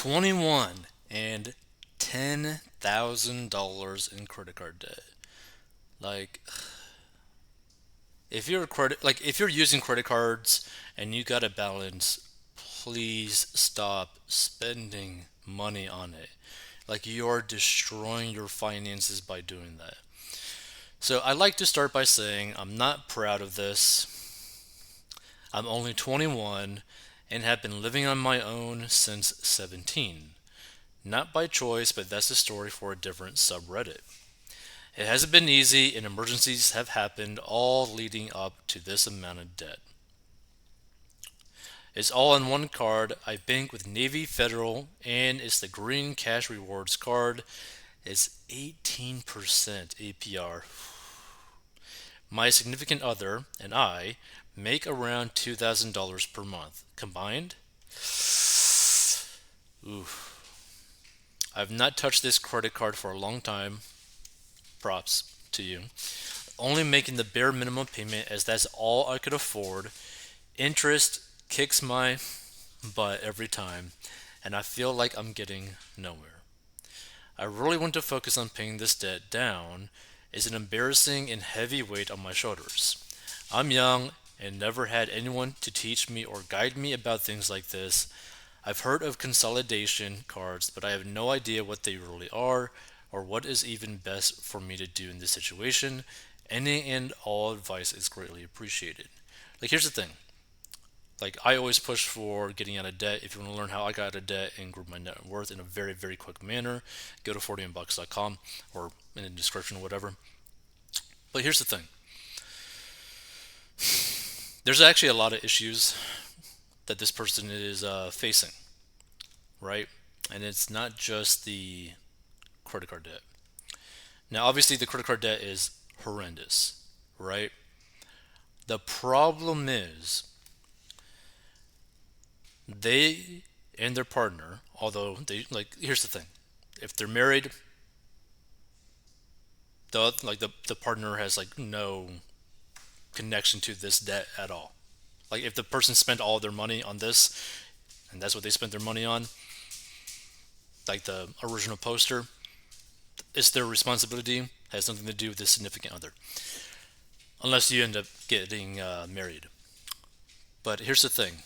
21 and $10,000 in credit card debt. Like if you're using credit cards and you got a balance, please stop spending money on it. Like you're destroying your finances by doing that. So I like to start by saying I'm not proud of this. I'm only 21 and have been living on my own since 17. Not by choice, but that's a story for a different subreddit. It hasn't been easy, and emergencies have happened, all leading up to this amount of debt. It's all on one card. I bank with Navy Federal, and it's the Green Cash Rewards card. It's 18% APR. My significant other and I make around $2,000 per month. Combined, ooh, I've not touched this credit card for a long time. Props to you. Only making the bare minimum payment as that's all I could afford. Interest kicks my butt every time, and I feel like I'm getting nowhere. I really want to focus on paying this debt down. It's an embarrassing and heavy weight on my shoulders. I'm young and never had anyone to teach me or guide me about things like this. I've heard of consolidation cards, but I have no idea what they really are or what is even best for me to do in this situation. Any and all advice is greatly appreciated. Like, here's the thing. Like, I always push for getting out of debt. If you want to learn how I got out of debt and grew my net worth in a very, very quick manner, go to 40inbox.com or in the description or whatever. But here's the thing. There's actually a lot of issues that this person is facing, right? And it's not just the credit card debt. Now, obviously, the credit card debt is horrendous, right? The problem is they and their partner, although they like, here's the thing: if they're married, the partner has like no connection to this debt at all. Like if the person spent all their money on this, and that's what they spent their money on, like the original poster, it's their responsibility. Has nothing to do with the significant other, unless you end up getting married. But here's the thing: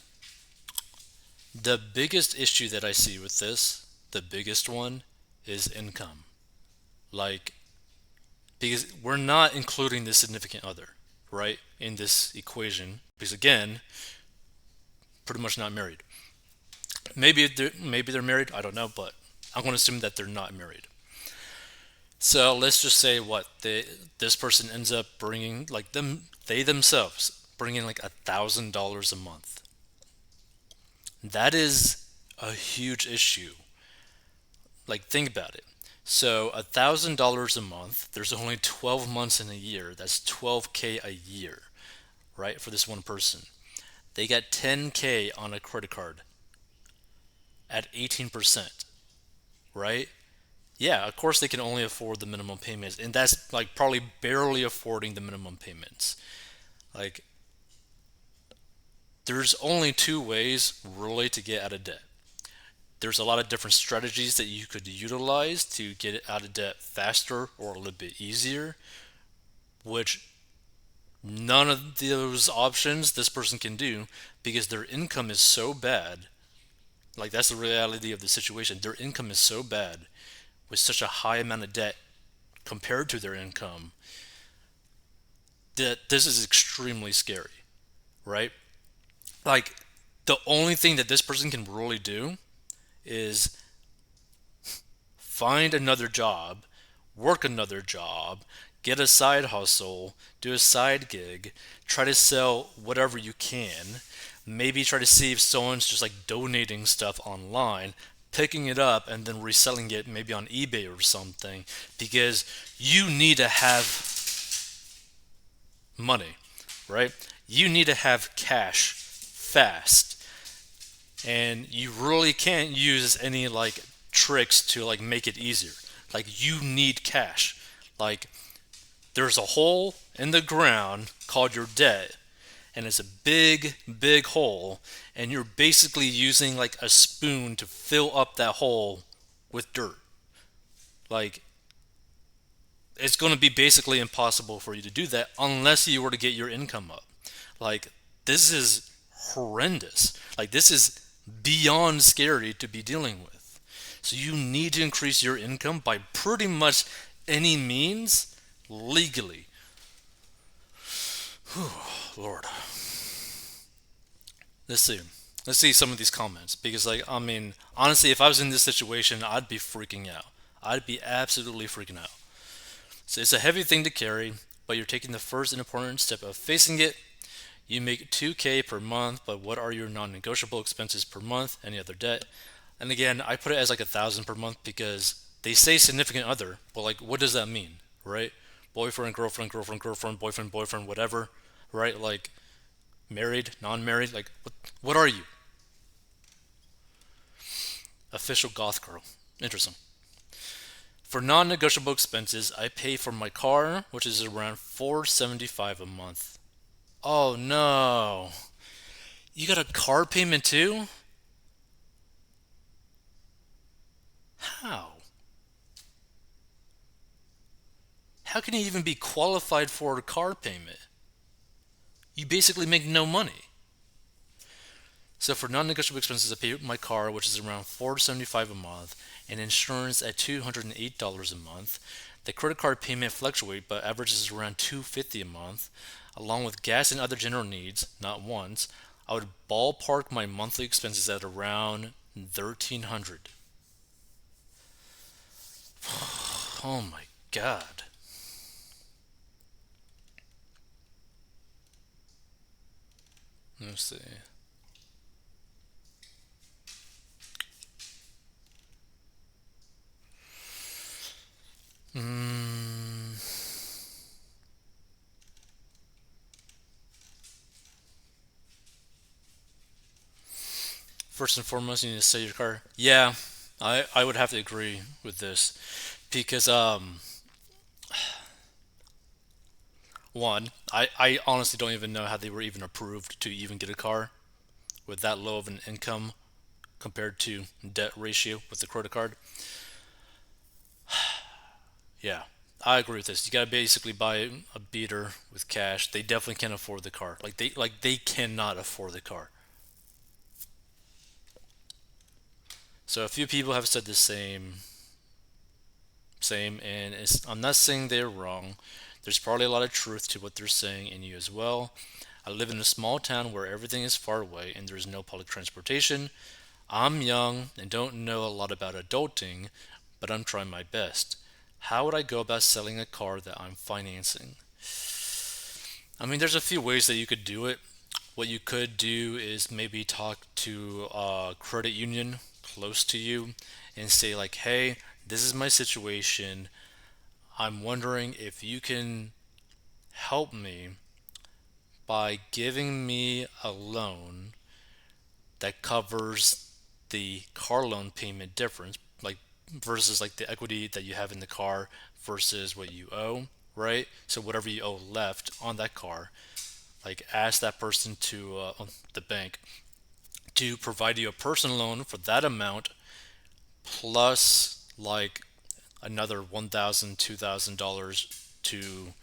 the biggest issue that I see with this, the biggest one, is income. Like because we're not including the significant other, right, in this equation. Because again, pretty much not married. Maybe they're married. I don't know, but I'm going to assume that they're not married. So let's just say this person ends up bringing like they themselves bringing like $1,000 a month. That is a huge issue. Like think about it. So $1,000 a month. There's only 12 months in a year. That's 12K a year, right? For this one person, they got 10K on a credit card at 18%, right? Yeah, of course they can only afford the minimum payments, and that's like probably barely affording the minimum payments. Like, there's only two ways really to get out of debt. There's a lot of different strategies that you could utilize to get out of debt faster or a little bit easier, which none of those options this person can do because their income is so bad. Like, that's the reality of the situation. Their income is so bad with such a high amount of debt compared to their income that this is extremely scary, right? Like, the only thing that this person can really do is find another job, work another job, get a side hustle, do a side gig, try to sell whatever you can, maybe try to see if someone's just like donating stuff online, picking it up and then reselling it maybe on eBay or something because you need to have money, right? You need to have cash fast. And you really can't use any like tricks to like make it easier. Like you need cash. Like there's a hole in the ground called your debt, and it's a big, big hole, and you're basically using like a spoon to fill up that hole with dirt. Like, it's going to be basically impossible for you to do that unless you were to get your income up. Like, this is horrendous. Like, this is beyond scary to be dealing with. So, you need to increase your income by pretty much any means legally. Whew, Lord. Let's see. Let's see some of these comments because, like, I mean, honestly, if I was in this situation, I'd be freaking out. I'd be absolutely freaking out. So it's a heavy thing to carry, but you're taking the first and important step of facing it. You make 2K per month, but what are your non-negotiable expenses per month? Any other debt? And again, I put it as like 1,000 per month because they say significant other, but like, what does that mean, right? Boyfriend, girlfriend, girlfriend, girlfriend, boyfriend, boyfriend, whatever, right? Like, married, non-married, like, what are you? Official goth girl. Interesting. For non-negotiable expenses, I pay for my car, which is around 475 a month. Oh no. You got a car payment too? How? How can you even be qualified for a car payment? You basically make no money. So for non-negotiable expenses, I pay my car, which is around 475 a month, and insurance at $208 a month. The credit card payment fluctuates, but averages around 250 a month, along with gas and other general needs, not wants. I would ballpark my monthly expenses at around 1,300. Oh my god. Let's see. Mm, First and foremost, you need to sell your car. Yeah, I would have to agree with this because one, I honestly don't even know how they were even approved to even get a car with that low of an income compared to debt ratio with the credit card. Yeah, I agree with this. You gotta basically buy a beater with cash. They definitely can't afford the car. Like they cannot afford the car. So a few people have said the same, and I'm not saying they're wrong. There's probably a lot of truth to what they're saying in you as well. I live in a small town where everything is far away and there's no public transportation. I'm young and don't know a lot about adulting, but I'm trying my best. How would I go about selling a car that I'm financing? I mean, there's a few ways that you could do it. What you could do is maybe talk to a credit union close to you and say, like, hey, this is my situation. I'm wondering if you can help me by giving me a loan that covers the car loan payment difference, like versus like the equity that you have in the car versus what you owe, right? So whatever you owe left on that car, like ask that person to the bank to provide you a personal loan for that amount plus like another $1,000, $2,000 to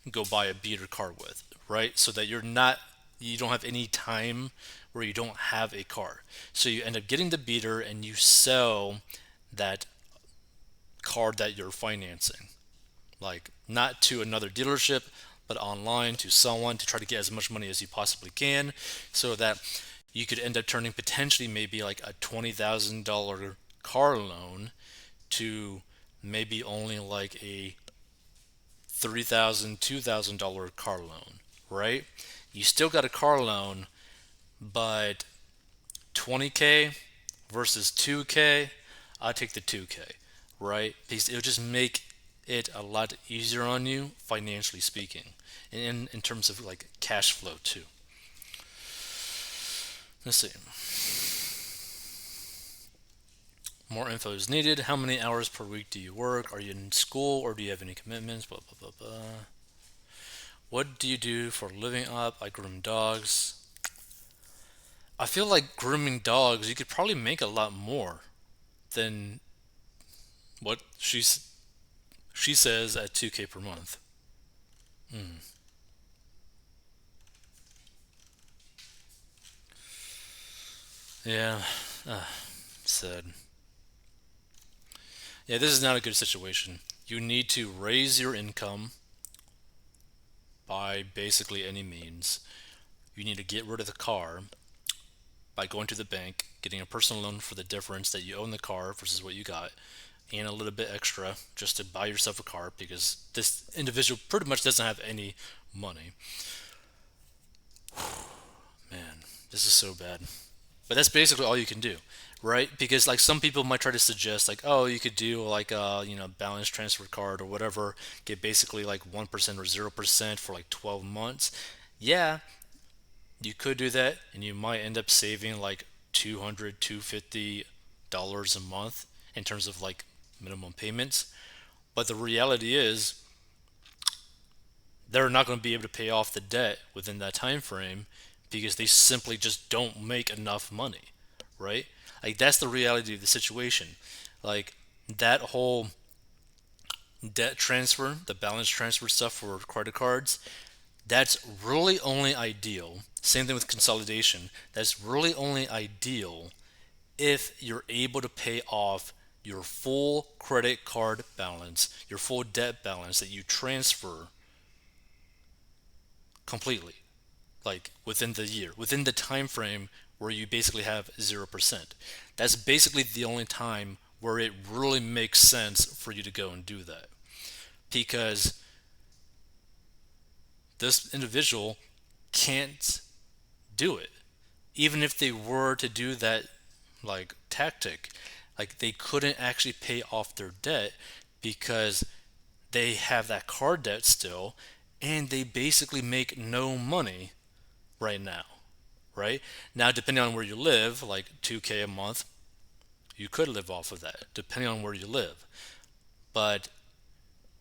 go buy a beater car with, right? So that you don't have any time where you don't have a car. So you end up getting the beater and you sell that car that you're financing. Like, not to another dealership, but online to someone to try to get as much money as you possibly can so that you could end up turning potentially maybe like a $20,000 car loan to maybe only like a $3,000, $2,000 car loan, right? You still got a car loan, but 20K versus 2K, I take the 2K, right? Because it'll just make it a lot easier on you financially speaking, and in terms of like cash flow too. Let's see. More info is needed. How many hours per week do you work? Are you in school or do you have any commitments? Blah blah blah blah. What do you do for living up? I groom dogs. I feel like grooming dogs, you could probably make a lot more than what she says at 2K per month. Hmm. Yeah, said. Yeah, this is not a good situation. You need to raise your income by basically any means. You need to get rid of the car by going to the bank, getting a personal loan for the difference that you own the car versus what you got, and a little bit extra just to buy yourself a car because this individual pretty much doesn't have any money. Man, this is so bad. But that's basically all you can do, right? Because like some people might try to suggest like, oh, you could do like a balance transfer card or whatever, get basically like 1% or 0% for like 12 months. Yeah, you could do that, and you might end up saving like 200, $250 a month in terms of like minimum payments. But the reality is, they're not going to be able to pay off the debt within that time frame because they simply just don't make enough money, right? Like that's the reality of the situation. Like that whole debt transfer, the balance transfer stuff for credit cards, that's really only ideal. Same thing with consolidation. That's really only ideal if you're able to pay off your full credit card balance, your full debt balance that you transfer completely, like within the year, within the time frame where you basically have 0%. That's basically the only time where it really makes sense for you to go and do that. Because this individual can't do it. Even if they were to do that like tactic, like they couldn't actually pay off their debt because they have that car debt still and they basically make no money right now, right? Now, depending on where you live, like 2K a month, you could live off of that, depending on where you live. But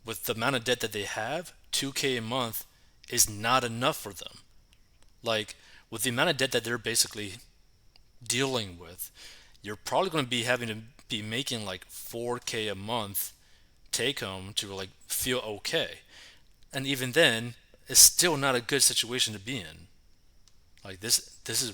with the amount of debt that they have, 2K a month is not enough for them. Like, with the amount of debt that they're basically dealing with, you're probably going to be having to be making like 4K a month take home to like feel okay. And even then, it's still not a good situation to be in. Like this is